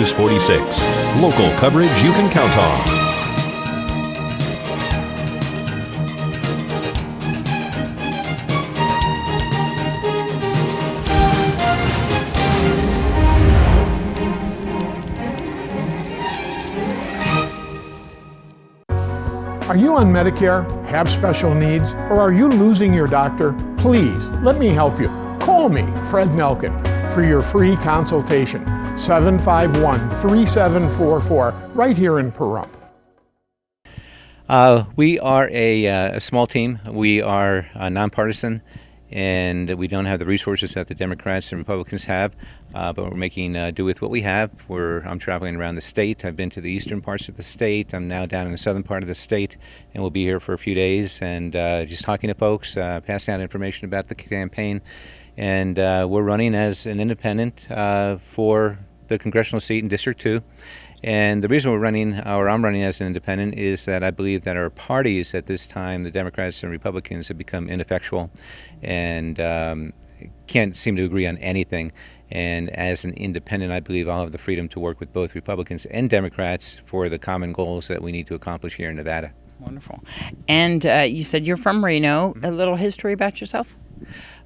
News 46. Local coverage you can count on. Are you on Medicare, have special needs, or are you losing your doctor? Please, let me help you. Call me, Fred Nelkin, for your free consultation. 751-3744, right here in Pahrump. We are a small team. We are nonpartisan, and we don't have the resources that the Democrats and Republicans have, but we're making do with what we have. I'm traveling around the state. I've been to the eastern parts of the state. I'm now down in the southern part of the state, and we'll be here for a few days and just talking to folks, passing out information about the campaign. And we're running as an independent for the congressional seat in District 2. And the reason I'm running as an independent is that I believe that our parties at this time, the Democrats and Republicans, have become ineffectual and can't seem to agree on anything. And as an independent, I believe I'll have the freedom to work with both Republicans and Democrats for the common goals that we need to accomplish here in Nevada. Wonderful. And you said you're from Reno. A little history about yourself?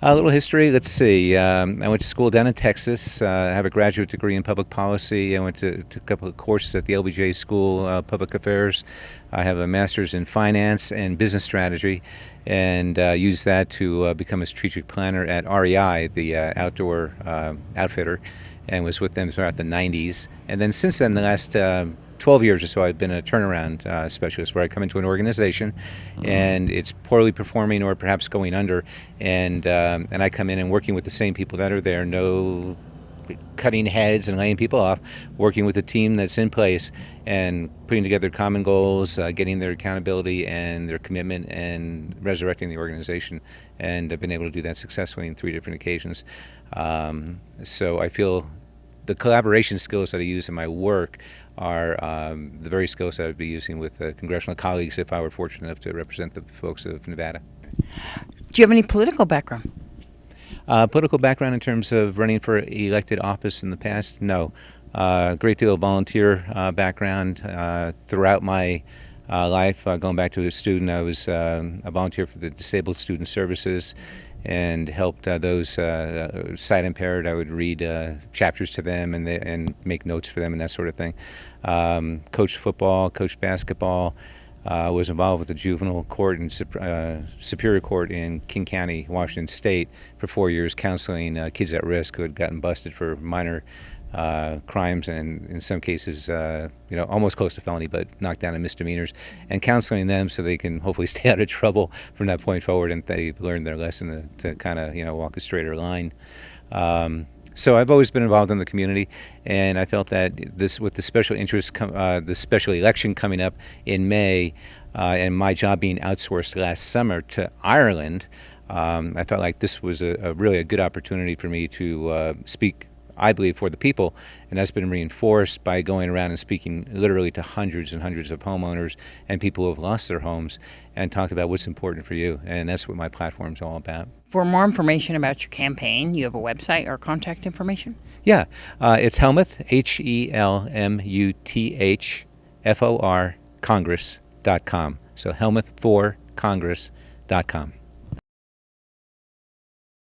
A little history. Let's see. I went to school down in Texas. I have a graduate degree in public policy. I went to a couple of courses at the LBJ School, Public Affairs. I have a master's in finance and business strategy, and used that to become a strategic planner at REI, the outdoor outfitter, and was with them throughout the 90s. And then since then, the last 12 years or so, I've been a turnaround specialist, where I come into an organization and it's poorly performing or perhaps going under, and I come in and working with the same people that are there, no cutting heads and laying people off, working with a team that's in place and putting together common goals, getting their accountability and their commitment, and resurrecting the organization. And I've been able to do that successfully in 3 different occasions. So I feel the collaboration skills that I use in my work are the very skills that I'd be using with congressional colleagues if I were fortunate enough to represent the folks of Nevada. Do you have any political background? Political background in terms of running for elected office in the past? No. A great deal of volunteer background throughout my life. Going back to a student, I was a volunteer for the Disabled Student Services and helped those sight impaired. I would read chapters to them and make notes for them and that sort of thing. Coached football, coached basketball. Was involved with the juvenile court and superior court in King County, Washington State, for 4 years, counseling kids at risk who had gotten busted for minor crimes, and in some cases, almost close to felony, but knocked down in misdemeanors, and counseling them so they can hopefully stay out of trouble from that point forward, and they've learned their lesson to kind of walk a straighter line. So I've always been involved in the community, and I felt that with the special interest, the special election coming up in May, and my job being outsourced last summer to Ireland, I felt like this was really a good opportunity for me to speak, I believe, for the people, and that's been reinforced by going around and speaking literally to hundreds and hundreds of homeowners and people who have lost their homes, and talked about what's important for you, and that's what my platform's all about. For more information about your campaign, you have a website or contact information? Yeah, it's Helmuth, HELMUTHFOR, Congress.com. So Helmuth4Congress.com.